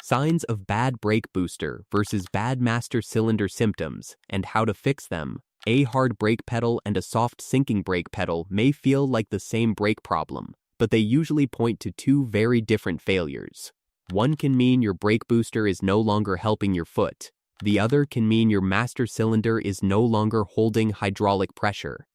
Signs of bad brake booster versus bad master cylinder symptoms and how to fix them. A hard brake pedal and a soft sinking brake pedal may feel like the same brake problem, but they usually point to two very different failures. One can mean your brake booster is no longer helping your foot. The other can mean your master cylinder is no longer holding hydraulic pressure.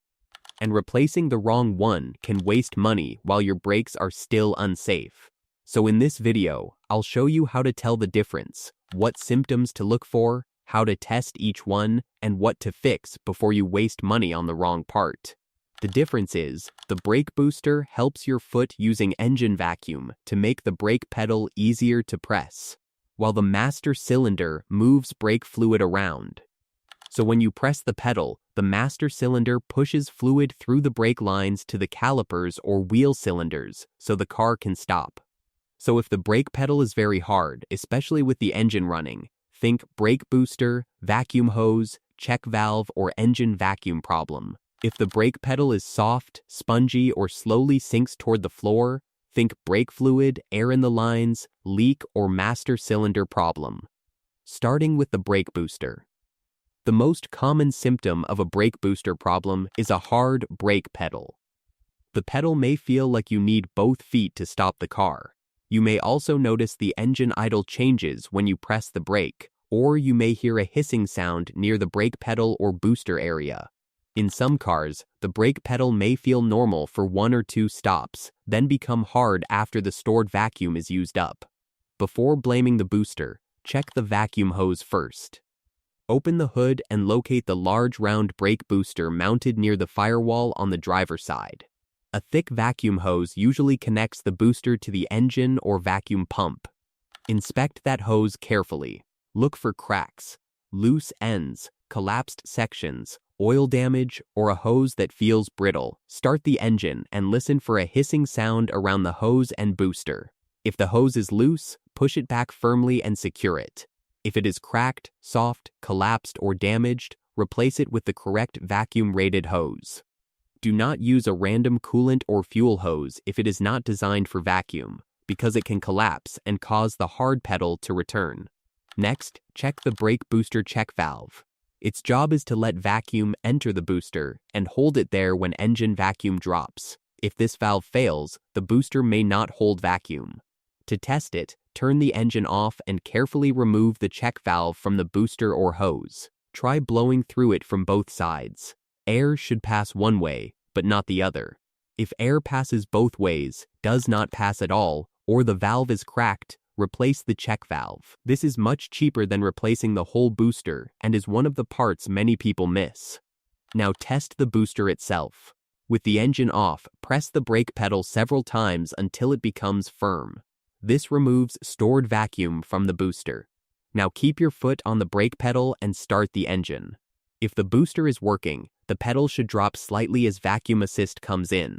And replacing the wrong one can waste money while your brakes are still unsafe. So in this video, I'll show you how to tell the difference, what symptoms to look for, how to test each one, and what to fix before you waste money on the wrong part. The difference is, the brake booster helps your foot using engine vacuum to make the brake pedal easier to press, while the master cylinder moves brake fluid around. So when you press the pedal, the master cylinder pushes fluid through the brake lines to the calipers or wheel cylinders so the car can stop. So if the brake pedal is very hard, especially with the engine running, think brake booster, vacuum hose, check valve, or engine vacuum problem. If the brake pedal is soft, spongy, or slowly sinks toward the floor, think brake fluid, air in the lines, leak, or master cylinder problem. Starting with the brake booster. The most common symptom of a brake booster problem is a hard brake pedal. The pedal may feel like you need both feet to stop the car. You may also notice the engine idle changes when you press the brake, or you may hear a hissing sound near the brake pedal or booster area. In some cars, the brake pedal may feel normal for 1 or 2 stops, then become hard after the stored vacuum is used up. Before blaming the booster, check the vacuum hose first. Open the hood and locate the large round brake booster mounted near the firewall on the driver's side. A thick vacuum hose usually connects the booster to the engine or vacuum pump. Inspect that hose carefully. Look for cracks, loose ends, collapsed sections, oil damage, or a hose that feels brittle. Start the engine and listen for a hissing sound around the hose and booster. If the hose is loose, push it back firmly and secure it. If it is cracked, soft, collapsed, or damaged, replace it with the correct vacuum-rated hose. Do not use a random coolant or fuel hose if it is not designed for vacuum, because it can collapse and cause the hard pedal to return. Next, check the brake booster check valve. Its job is to let vacuum enter the booster and hold it there when engine vacuum drops. If this valve fails, the booster may not hold vacuum. To test it, turn the engine off and carefully remove the check valve from the booster or hose. Try blowing through it from both sides. Air should pass one way, but not the other. If air passes both ways, does not pass at all, or the valve is cracked, replace the check valve. This is much cheaper than replacing the whole booster and is one of the parts many people miss. Now test the booster itself. With the engine off, press the brake pedal several times until it becomes firm. This removes stored vacuum from the booster. Now keep your foot on the brake pedal and start the engine. If the booster is working, the pedal should drop slightly as vacuum assist comes in.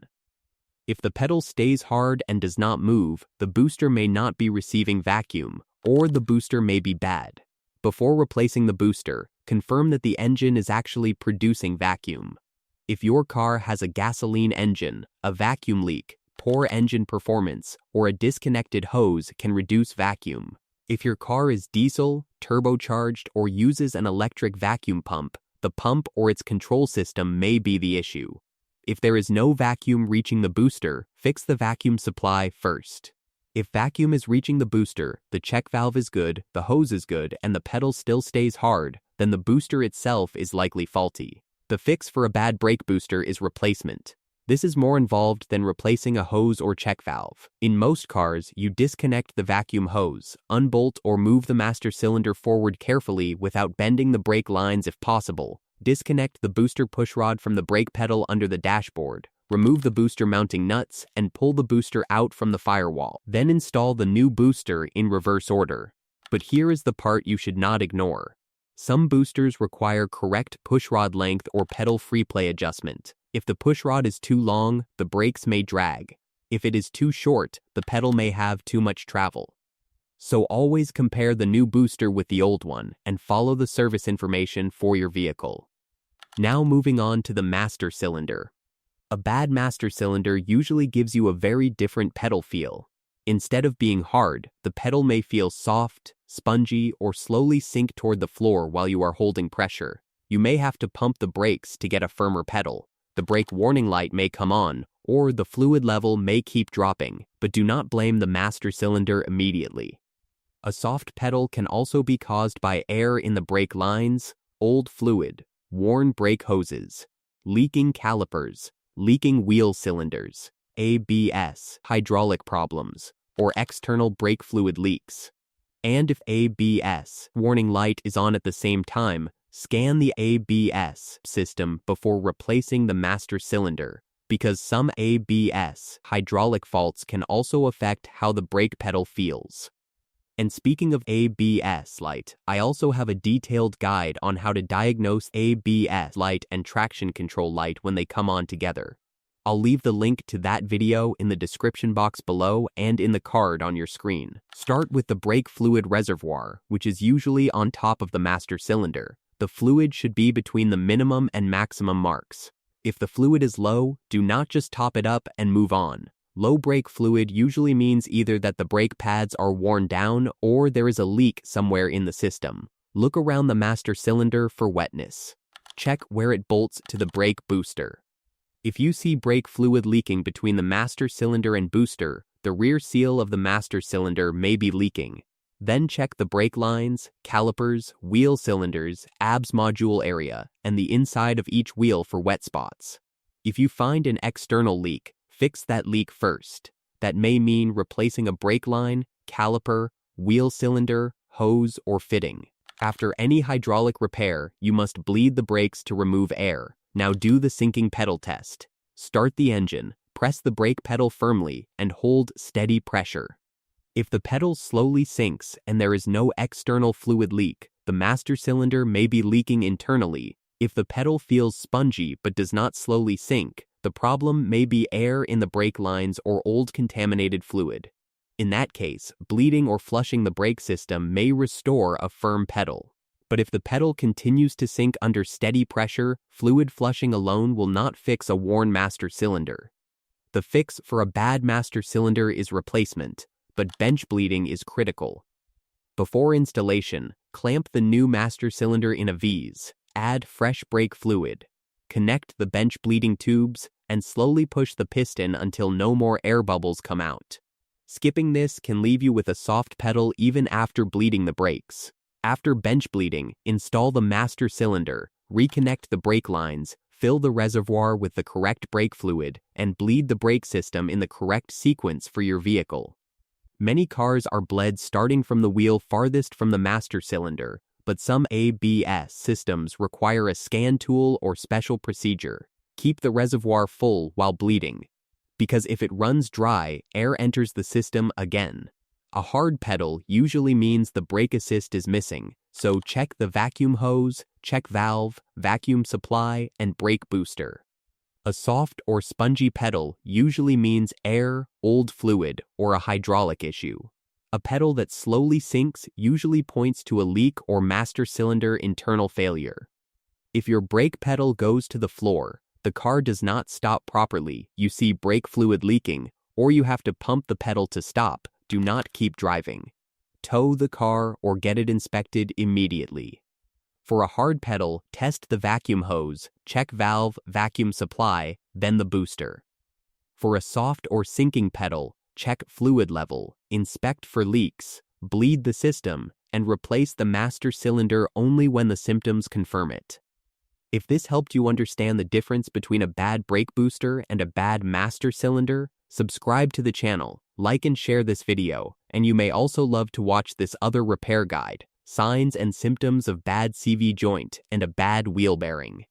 If the pedal stays hard and does not move, the booster may not be receiving vacuum, or the booster may be bad. Before replacing the booster, confirm that the engine is actually producing vacuum. If your car has a gasoline engine, a vacuum leak, poor engine performance, or a disconnected hose can reduce vacuum. If your car is diesel, turbocharged, or uses an electric vacuum pump, the pump or its control system may be the issue. If there is no vacuum reaching the booster, fix the vacuum supply first. If vacuum is reaching the booster, the check valve is good, the hose is good, and the pedal still stays hard, then the booster itself is likely faulty. The fix for a bad brake booster is replacement. This is more involved than replacing a hose or check valve. In most cars, you disconnect the vacuum hose, unbolt or move the master cylinder forward carefully without bending the brake lines if possible. Disconnect the booster pushrod from the brake pedal under the dashboard. Remove the booster mounting nuts and pull the booster out from the firewall. Then install the new booster in reverse order. But here is the part you should not ignore. Some boosters require correct pushrod length or pedal free play adjustment. If the pushrod is too long, the brakes may drag. If it is too short, the pedal may have too much travel. So always compare the new booster with the old one and follow the service information for your vehicle. Now moving on to the master cylinder. A bad master cylinder usually gives you a very different pedal feel. Instead of being hard, the pedal may feel soft, spongy, or slowly sink toward the floor while you are holding pressure. You may have to pump the brakes to get a firmer pedal. The brake warning light may come on, or the fluid level may keep dropping, but do not blame the master cylinder immediately. A soft pedal can also be caused by air in the brake lines, old fluid, worn brake hoses, leaking calipers, leaking wheel cylinders, ABS, hydraulic problems, or external brake fluid leaks. And if ABS warning light is on at the same time, scan the ABS system before replacing the master cylinder, because some ABS hydraulic faults can also affect how the brake pedal feels. And speaking of ABS light, I also have a detailed guide on how to diagnose ABS light and traction control light when they come on together. I'll leave the link to that video in the description box below and in the card on your screen. Start with the brake fluid reservoir, which is usually on top of the master cylinder. The fluid should be between the minimum and maximum marks. If the fluid is low, do not just top it up and move on. Low brake fluid usually means either that the brake pads are worn down or there is a leak somewhere in the system. Look around the master cylinder for wetness. Check where it bolts to the brake booster. If you see brake fluid leaking between the master cylinder and booster, the rear seal of the master cylinder may be leaking. Then check the brake lines, calipers, wheel cylinders, ABS module area, and the inside of each wheel for wet spots. If you find an external leak, fix that leak first. That may mean replacing a brake line, caliper, wheel cylinder, hose, or fitting. After any hydraulic repair, you must bleed the brakes to remove air. Now do the sinking pedal test. Start the engine, press the brake pedal firmly, and hold steady pressure. If the pedal slowly sinks and there is no external fluid leak, the master cylinder may be leaking internally. If the pedal feels spongy but does not slowly sink, the problem may be air in the brake lines or old contaminated fluid. In that case, bleeding or flushing the brake system may restore a firm pedal. But if the pedal continues to sink under steady pressure, fluid flushing alone will not fix a worn master cylinder. The fix for a bad master cylinder is replacement, but bench bleeding is critical. Before installation, clamp the new master cylinder in a vise, add fresh brake fluid, connect the bench bleeding tubes, and slowly push the piston until no more air bubbles come out. Skipping this can leave you with a soft pedal even after bleeding the brakes. After bench bleeding, install the master cylinder, reconnect the brake lines, fill the reservoir with the correct brake fluid, and bleed the brake system in the correct sequence for your vehicle. Many cars are bled starting from the wheel farthest from the master cylinder, but some ABS systems require a scan tool or special procedure. Keep the reservoir full while bleeding, because if it runs dry, air enters the system again. A hard pedal usually means the brake assist is missing, so check the vacuum hose, check valve, vacuum supply, and brake booster. A soft or spongy pedal usually means air, old fluid, or a hydraulic issue. A pedal that slowly sinks usually points to a leak or master cylinder internal failure. If your brake pedal goes to the floor, the car does not stop properly, you see brake fluid leaking, or you have to pump the pedal to stop, do not keep driving. Tow the car or get it inspected immediately. For a hard pedal, test the vacuum hose, check valve, vacuum supply, then the booster. For a soft or sinking pedal, check fluid level, inspect for leaks, bleed the system, and replace the master cylinder only when the symptoms confirm it. If this helped you understand the difference between a bad brake booster and a bad master cylinder, subscribe to the channel, like and share this video, and you may also love to watch this other repair guide, Signs and Symptoms of Bad CV Joint and a Bad Wheel Bearing.